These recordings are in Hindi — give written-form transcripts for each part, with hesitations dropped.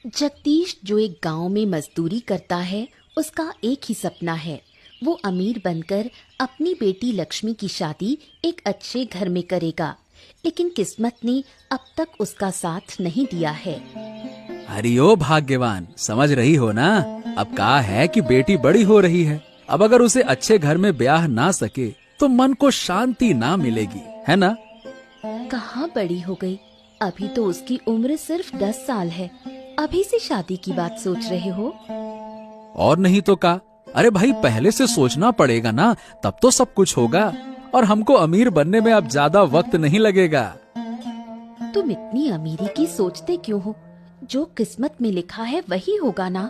जगदीश जो एक गांव में मजदूरी करता है, उसका एक ही सपना है। वो अमीर बनकर अपनी बेटी लक्ष्मी की शादी एक अच्छे घर में करेगा, लेकिन किस्मत ने अब तक उसका साथ नहीं दिया है। अरे ओ भाग्यवान, समझ रही हो ना? अब कहा है कि बेटी बड़ी हो रही है। अब अगर उसे अच्छे घर में ब्याह ना सके तो मन को शांति ना मिलेगी, है ना? कहाँ बड़ी हो गई, अभी तो उसकी उम्र सिर्फ 10 साल है। अभी से शादी की बात सोच रहे हो? और नहीं तो का। अरे भाई, पहले से सोचना पड़ेगा ना, तब तो सब कुछ होगा। और हमको अमीर बनने में अब ज्यादा वक्त नहीं लगेगा। तुम इतनी अमीरी की सोचते क्यों हो? जो किस्मत में लिखा है वही होगा ना।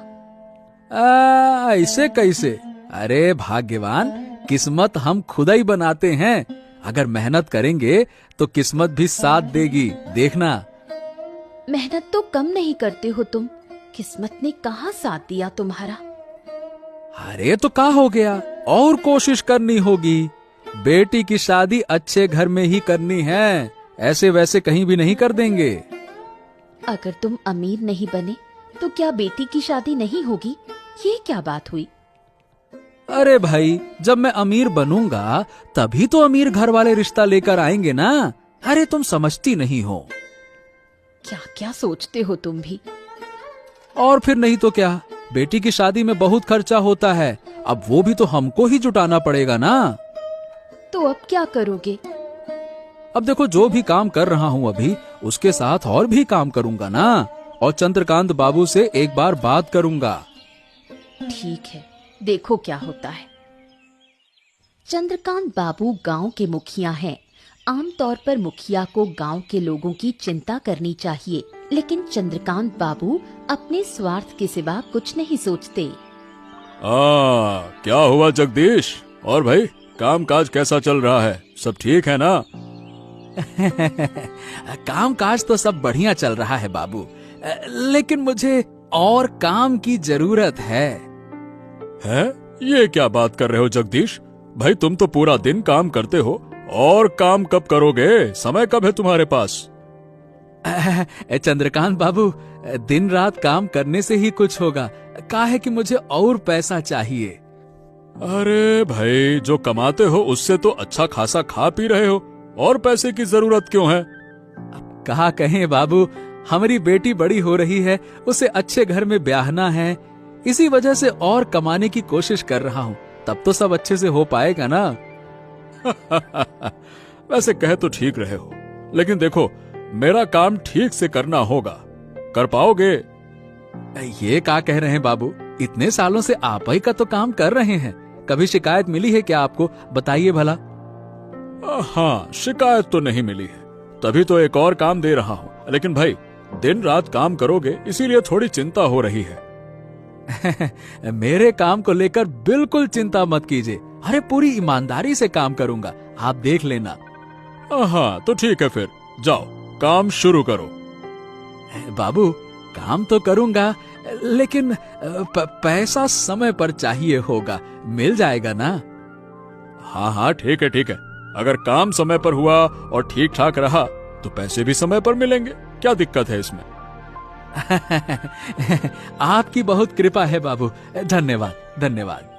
ऐसे कैसे? अरे भाग्यवान, किस्मत हम खुद ही बनाते हैं। अगर मेहनत करेंगे तो किस्मत भी साथ देगी, देखना। मेहनत तो कम नहीं करते हो तुम। किस्मत ने कहाँ साथ दिया तुम्हारा? अरे तो क्या हो गया, और कोशिश करनी होगी। बेटी की शादी अच्छे घर में ही करनी है, ऐसे वैसे कहीं भी नहीं कर देंगे। अगर तुम अमीर नहीं बने तो क्या बेटी की शादी नहीं होगी? ये क्या बात हुई? अरे भाई, जब मैं अमीर बनूंगा तभी तो अमीर घर वाले रिश्ता लेकर आएंगे ना। अरे तुम समझती नहीं हो। क्या क्या सोचते हो तुम भी? और फिर नहीं तो क्या, बेटी की शादी में बहुत खर्चा होता है। अब वो भी तो हमको ही जुटाना पड़ेगा ना। तो अब क्या करोगे? अब देखो, जो भी काम कर रहा हूँ अभी, उसके साथ और भी काम करूंगा ना। और चंद्रकांत बाबू से एक बार बात करूंगा। ठीक है, देखो क्या होता है। चंद्रकांत बाबू गांव के मुखिया हैं। आमतौर पर मुखिया को गांव के लोगों की चिंता करनी चाहिए, लेकिन चंद्रकांत बाबू अपने स्वार्थ के सिवा कुछ नहीं सोचते। क्या हुआ जगदीश? और भाई, काम काज कैसा चल रहा है? सब ठीक है ना? काम काज तो सब बढ़िया चल रहा है बाबू, लेकिन मुझे और काम की जरूरत है। ये क्या बात कर रहे हो जगदीश? भाई, तुम तो पूरा दिन काम करते हो, और काम कब करोगे? समय कब है तुम्हारे पास? चंद्रकांत बाबू, दिन रात काम करने से ही कुछ होगा। क्या है कि मुझे और पैसा चाहिए। अरे भाई, जो कमाते हो उससे तो अच्छा खासा खा पी रहे हो, और पैसे की जरूरत क्यों है? अब कहा कहें बाबू, हमारी बेटी बड़ी हो रही है, उसे अच्छे घर में ब्याहना है। इसी वजह से और कमाने की कोशिश कर रहा हूँ, तब तो सब अच्छे से हो पाएगा ना। वैसे कहे तो ठीक रहे हो, लेकिन देखो, मेरा काम ठीक से करना होगा। कर पाओगे? ये क्या कह रहे हैं बाबू? इतने सालों से आप ही का तो काम कर रहे हैं। कभी शिकायत मिली है क्या आपको? बताइए भला। हाँ, शिकायत तो नहीं मिली है, तभी तो एक और काम दे रहा हूँ। लेकिन भाई, दिन रात काम करोगे, इसीलिए थोड़ी चिंता हो रही है। मेरे काम को लेकर बिल्कुल चिंता मत कीजिए। अरे पूरी ईमानदारी से काम करूंगा, आप देख लेना। हाँ तो ठीक है, फिर जाओ काम शुरू करो। बाबू, काम तो करूंगा, लेकिन पैसा समय पर चाहिए होगा। मिल जाएगा ना? हाँ हाँ, ठीक है ठीक है। अगर काम समय पर हुआ और ठीक ठाक रहा तो पैसे भी समय पर मिलेंगे। क्या दिक्कत है इसमें? आपकी बहुत कृपा है बाबू, धन्यवाद धन्यवाद।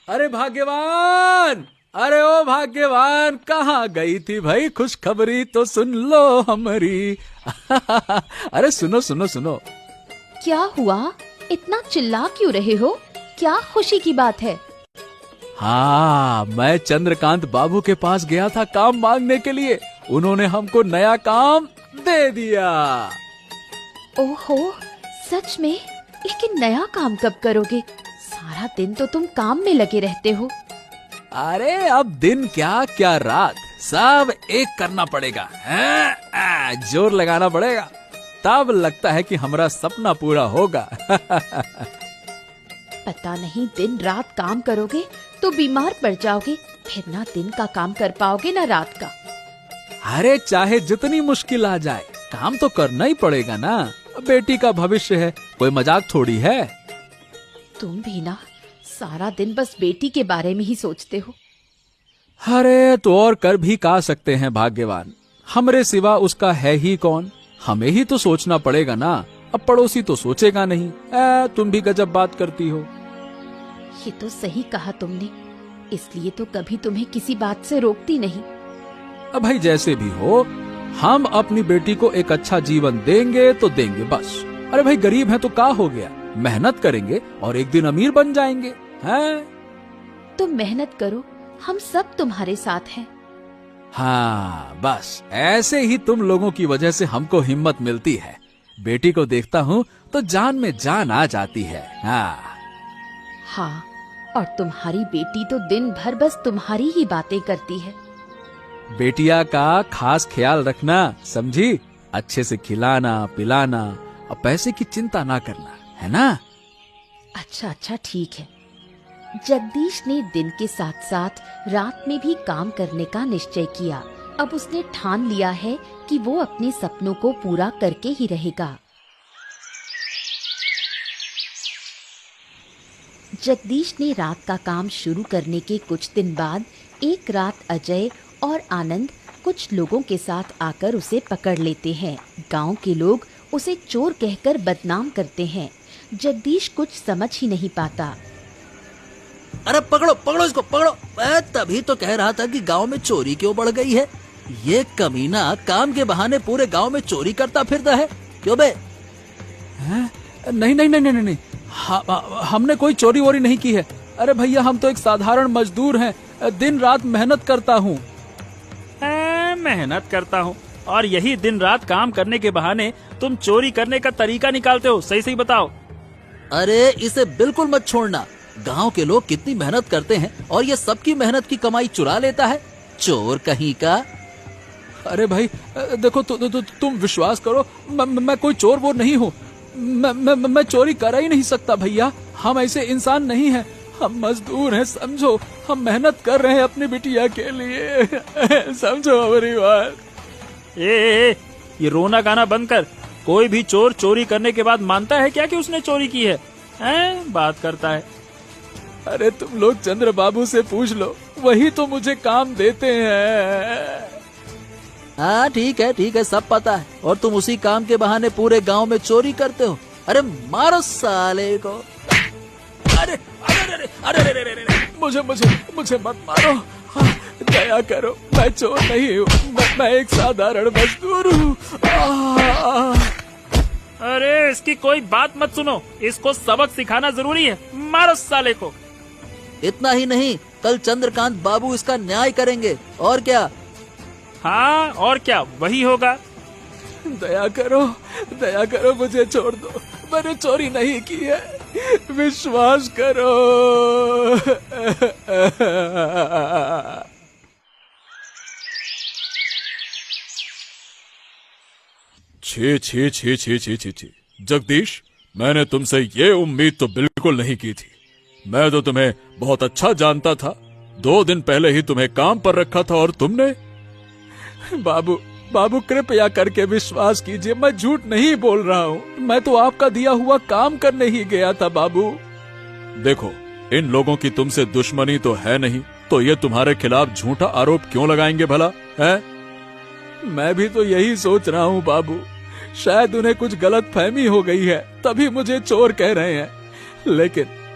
अरे भाग्यवान, अरे ओ भाग्यवान, कहाँ गई थी भाई? खुशखबरी तो सुन लो हमारी। अरे सुनो सुनो सुनो। क्या हुआ? इतना चिल्ला क्यों रहे हो? क्या खुशी की बात है? हाँ, मैं चंद्रकांत बाबू के पास गया था काम मांगने के लिए। उन्होंने हमको नया काम दे दिया। ओहो, सच में? लेकिन नया काम कब करोगे? सारा दिन तो तुम काम में लगे रहते हो। अरे अब दिन क्या क्या रात, सब एक करना पड़ेगा। जोर लगाना पड़ेगा, तब लगता है कि हमारा सपना पूरा होगा। पता नहीं, दिन रात काम करोगे तो बीमार पड़ जाओगे, फिर ना दिन का काम कर पाओगे ना रात का। अरे चाहे जितनी मुश्किल आ जाए, काम तो करना ही पड़ेगा ना। बेटी का भविष्य है, कोई मजाक थोड़ी है। तुम भी ना सारा दिन बस बेटी के बारे में ही सोचते हो। अरे तो और कर भी का सकते हैं भाग्यवान, हमरे सिवा उसका है ही कौन। हमें ही तो सोचना पड़ेगा ना, अब पड़ोसी तो सोचेगा नहीं। तुम भी गजब बात करती हो। ये तो सही कहा तुमने, इसलिए तो कभी तुम्हें किसी बात से रोकती नहीं। अब भाई जैसे भी हो, हम अपनी बेटी को एक अच्छा जीवन देंगे तो देंगे बस। अरे भाई गरीब हैं तो क्या हो गया, मेहनत करेंगे और एक दिन अमीर बन जाएंगे। हैं? तुम मेहनत करो, हम सब तुम्हारे साथ हैं। हाँ बस ऐसे ही तुम लोगों की वजह से हमको हिम्मत मिलती है। बेटी को देखता हूँ तो जान में जान आ जाती है। हाँ, और तुम्हारी बेटी तो दिन भर बस तुम्हारी ही बातें करती है। बेटिया का खास ख्याल रखना, समझी? अच्छे से खिलाना पिलाना और पैसे की चिंता ना करना, है ना? अच्छा अच्छा ठीक है। जगदीश ने दिन के साथ साथ रात में भी काम करने का निश्चय किया। अब उसने ठान लिया है कि वो अपने सपनों को पूरा करके ही रहेगा। जगदीश ने रात का काम शुरू करने के कुछ दिन बाद एक रात अजय और आनंद कुछ लोगों के साथ आकर उसे पकड़ लेते हैं। गांव के लोग उसे चोर कहकर बदनाम करते हैं। जगदीश कुछ समझ ही नहीं पाता। अरे पकड़ो पकड़ो इसको पकड़ो। तभी तो कह रहा था कि गांव में चोरी क्यों बढ़ गई है। ये कमीना काम के बहाने पूरे गांव में चोरी करता फिरता है। क्यों बे? नहीं नहीं नहीं नहीं नहीं, हमने कोई चोरी वोरी नहीं की है। अरे भैया हम तो एक साधारण मजदूर हैं, दिन रात मेहनत करता हूँ। मेहनत करता हूँ और यही दिन रात काम करने के बहाने तुम चोरी करने का तरीका निकालते हो। सही सही बताओ। अरे इसे बिल्कुल मत छोड़ना। गांव के लोग कितनी मेहनत करते हैं और ये सबकी मेहनत की कमाई चुरा लेता है, चोर कहीं का। अरे भाई देखो तुम विश्वास करो, मैं कोई चोर वोर नहीं हूँ। मैं चोरी कर ही नहीं सकता भैया, हम ऐसे इंसान नहीं हैं। हम मजदूर हैं, समझो। हम मेहनत कर रहे हैं अपनी बिटिया के लिए। समझो हमारी बात। ये रोना गाना बंद कर। कोई भी चोर चोरी करने के बाद मानता है क्या कि उसने चोरी की है? बात करता है। अरे तुम लोग चंद्र बाबू से पूछ लो, वही तो मुझे काम देते हैं। हाँ ठीक है सब पता है। और तुम उसी काम के बहाने पूरे गांव में चोरी करते हो। अरे मारो साले को। अरे अरे अरे अरे अरे अरे अरे मुझे मत मारो। हाँ, दया करो, मैं चोर नहीं हूँ, मैं एक साधारण मजदूर हूँ। अरे इसकी कोई बात मत सुनो, इसको सबक सिखाना जरूरी है। मारो साले को। इतना ही नहीं, कल चंद्रकांत बाबू इसका न्याय करेंगे। और क्या? हाँ और क्या, वही होगा। दया करो मुझे छोड़ दो, मैंने चोरी नहीं की है, विश्वास करो। छी छी छी छी छी छी छी। जगदीश, मैंने तुमसे ये उम्मीद तो बिल्कुल नहीं की थी। मैं तो तुम्हें बहुत अच्छा जानता था। 2 दिन पहले ही तुम्हें काम पर रखा था और तुमने। बाबू कृपया करके विश्वास कीजिए, मैं झूठ नहीं बोल रहा हूँ। मैं तो आपका दिया हुआ काम करने ही गया था बाबू। देखो, इन लोगों की तुमसे दुश्मनी तो है नहीं, तो ये तुम्हारे खिलाफ झूठा आरोप क्यों लगाएंगे भला? है? मैं भी तो यही सोच रहा हूँ बाबू। शायद उन्हें कुछ गलत फहमी हो गई है, तभी मुझे चोर कह रहे हैं।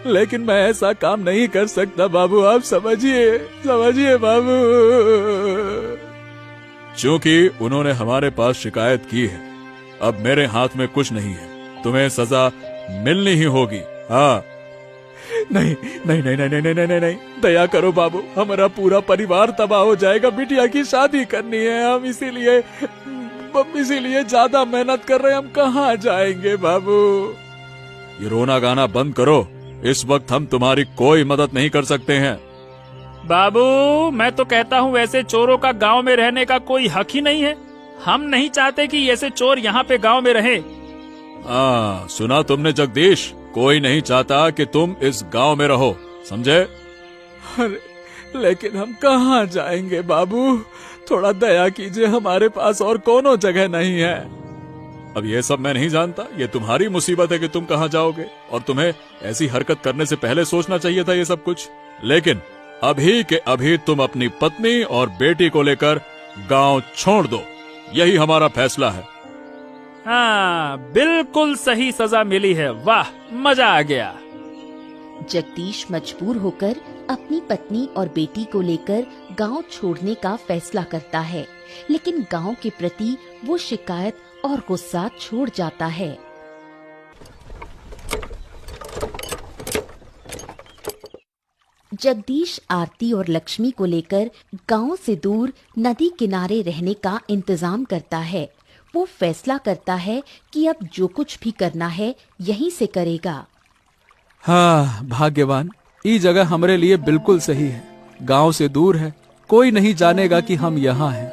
लेकिन मैं ऐसा काम नहीं कर सकता बाबू, आप समझिए बाबू। चूंकि उन्होंने हमारे पास शिकायत की है, अब मेरे हाथ में कुछ नहीं है, तुम्हें सजा मिलनी ही होगी। हाँ। नहीं, दया करो बाबू, हमारा पूरा परिवार तबाह हो जाएगा। बिटिया की शादी करनी है, हम इसीलिए ज्यादा मेहनत कर रहे हैं। हम कहाँ जाएंगे बाबू? ये रोना गाना बंद करो। इस वक्त हम तुम्हारी कोई मदद नहीं कर सकते हैं। बाबू, मैं तो कहता हूँ वैसे चोरों का गांव में रहने का कोई हक ही नहीं है। हम नहीं चाहते कि ऐसे चोर यहाँ पे गांव में रहे। सुना तुमने जगदीश, कोई नहीं चाहता कि तुम इस गांव में रहो, समझे? अरे लेकिन हम कहाँ जाएंगे बाबू? थोड़ा दया कीजिए, हमारे पास और कोनो जगह नहीं है। अब ये सब मैं नहीं जानता, ये तुम्हारी मुसीबत है कि तुम कहाँ जाओगे, और तुम्हें ऐसी हरकत करने से पहले सोचना चाहिए था ये सब कुछ। लेकिन अभी के अभी तुम अपनी पत्नी और बेटी को लेकर गांव छोड़ दो, यही हमारा फैसला है। हाँ, बिल्कुल सही सजा मिली है। वाह, मजा आ गया। जगदीश मजबूर होकर अपनी पत्नी और बेटी को लेकर गांव छोड़ने का फैसला करता है, लेकिन गांव के प्रति वो शिकायत और गुस्सा छोड़ जाता है। जगदीश आरती और लक्ष्मी को लेकर गांव से दूर नदी किनारे रहने का इंतजाम करता है। वो फैसला करता है कि अब जो कुछ भी करना है यहीं से करेगा। हाँ भाग्यवान, ये जगह हमारे लिए बिल्कुल सही है। गांव से दूर है, कोई नहीं जानेगा कि हम यहाँ हैं।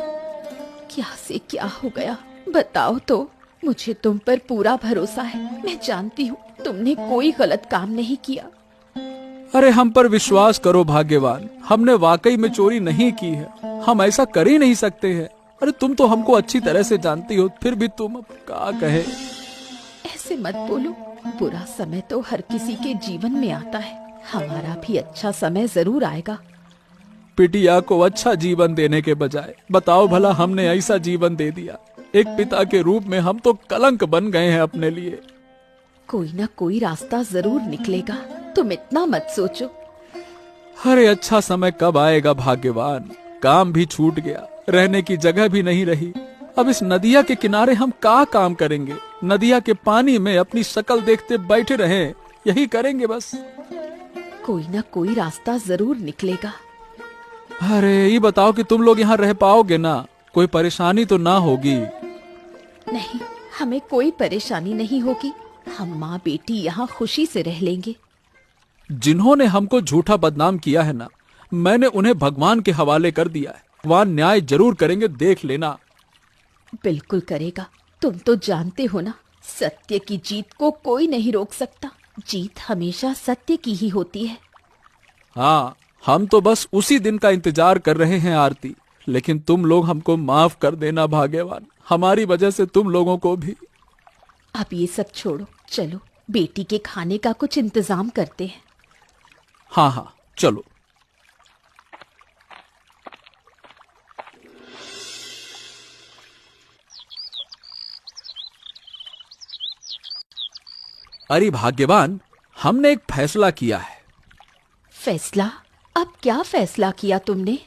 क्या से क्या हो गया बताओ तो। मुझे तुम पर पूरा भरोसा है। मैं जानती हूँ तुमने कोई गलत काम नहीं किया। अरे हम पर विश्वास करो भाग्यवान, हमने वाकई में चोरी नहीं की है। हम ऐसा कर ही नहीं सकते हैं। अरे तुम तो हमको अच्छी तरह से जानती हो, फिर भी तुम अब क्या कहे। ऐसे मत बोलो। बुरा समय तो हर किसी के जीवन में आता है। हमारा भी अच्छा समय जरूर आएगा। पिटिया को अच्छा जीवन देने के बजाय बताओ भला हमने ऐसा जीवन दे दिया। एक पिता के रूप में हम तो कलंक बन गए हैं अपने लिए। कोई ना कोई रास्ता जरूर निकलेगा, तुम इतना मत सोचो। अरे अच्छा समय कब आएगा भाग्यवान। काम भी छूट गया, रहने की जगह भी नहीं रही। अब इस नदिया के किनारे हम क्या काम करेंगे। नदिया के पानी में अपनी शक्ल देखते बैठे रहें, यही करेंगे बस। कोई ना कोई रास्ता जरूर निकलेगा। अरे ये बताओ कि तुम लोग यहाँ रह पाओगे ना? कोई परेशानी तो ना होगी? नहीं, हमें कोई परेशानी नहीं होगी। हम माँ बेटी यहाँ खुशी से रह लेंगे। जिन्होंने हमको झूठा बदनाम किया है ना, मैंने उन्हें भगवान के हवाले कर दिया है। वहाँ न्याय जरूर करेंगे, देख लेना। बिल्कुल करेगा। तुम तो जानते हो ना, सत्य की जीत को कोई नहीं रोक सकता। जीत हमेशा सत्य की ही होती है। हाँ, हम तो बस उसी दिन का इंतजार कर रहे हैं आरती। लेकिन तुम लोग हमको माफ कर देना भाग्यवान। हमारी वजह से तुम लोगों को भी। अब ये सब छोड़ो, चलो बेटी के खाने का कुछ इंतजाम करते हैं। हाँ हाँ चलो। अरे भाग्यवान, हमने एक फैसला किया है। फैसला? अब क्या फैसला किया तुमने?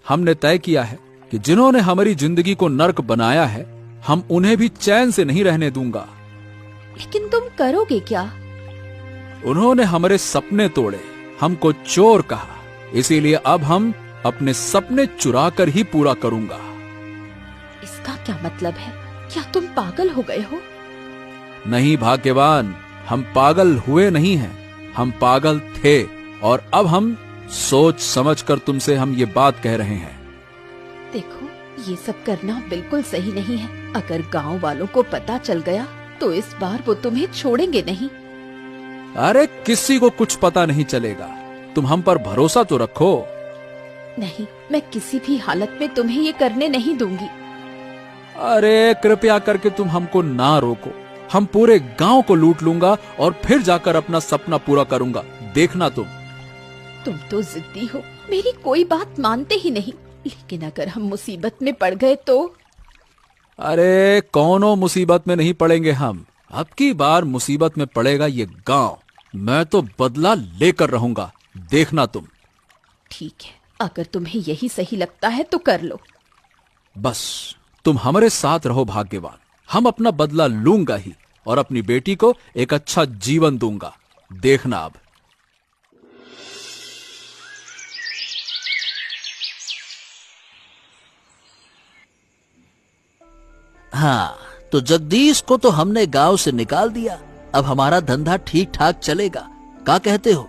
हमने तय किया है कि जिन्होंने हमारी जिंदगी को नर्क बनाया है, हम उन्हें भी चैन से नहीं रहने दूंगा। लेकिन तुम करोगे क्या? उन्होंने हमारे सपने तोड़े, हमको चोर कहा, इसीलिए अब हम अपने सपने चुरा कर ही पूरा करूंगा। इसका क्या मतलब है? क्या तुम पागल हो गए हो? नहीं भाग्यवान, हम पागल हुए नहीं हैं, हम पागल थे और अब हम सोच समझकर तुमसे हम ये बात कह रहे हैं। देखो, ये सब करना बिल्कुल सही नहीं है। अगर गांव वालों को पता चल गया तो इस बार वो तुम्हें छोड़ेंगे नहीं। अरे किसी को कुछ पता नहीं चलेगा, तुम हम पर भरोसा तो रखो। नहीं, मैं किसी भी हालत में तुम्हें ये करने नहीं दूंगी। अरे कृपया करके तुम हमको ना रोको। हम पूरे गांव को लूट लूंगा और फिर जाकर अपना सपना पूरा करूंगा, देखना तुम तो जिद्दी हो, मेरी कोई बात मानते ही नहीं। लेकिन अगर हम मुसीबत में पड़ गए तो? अरे कौनो मुसीबत में नहीं पड़ेंगे हम। अब की बार मुसीबत में पड़ेगा ये गांव। मैं तो बदला लेकर रहूंगा, देखना तुम। ठीक है, अगर तुम्हें यही सही लगता है तो कर लो। बस तुम हमारे साथ रहो भाग्यवान। हम अपना बदला लूंगा ही और अपनी बेटी को एक अच्छा जीवन दूंगा, देखना अब। हाँ, तो जगदीश को तो हमने गांव से निकाल दिया। अब हमारा धंधा ठीक ठाक चलेगा, क्या कहते हो?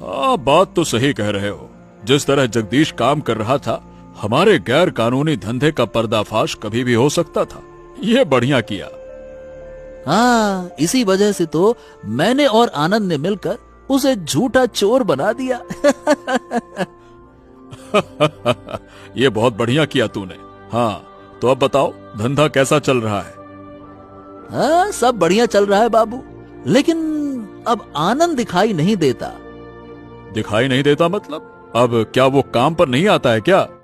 हाँ, बात तो सही कह रहे हो। जिस तरह जगदीश काम कर रहा था, हमारे गैर कानूनी धंधे का पर्दाफाश कभी भी हो सकता था। ये बढ़िया किया। हाँ, इसी वजह से तो मैंने और आनंद ने मिलकर उसे झूठा चोर बना दिया। ये बहुत बढ़िया किया तूने। हाँ, तो अब बताओ धंधा कैसा चल रहा है? हाँ, सब बढ़िया चल रहा है बाबू, लेकिन अब आनंद दिखाई नहीं देता। दिखाई नहीं देता मतलब? अब क्या वो काम पर नहीं आता है क्या?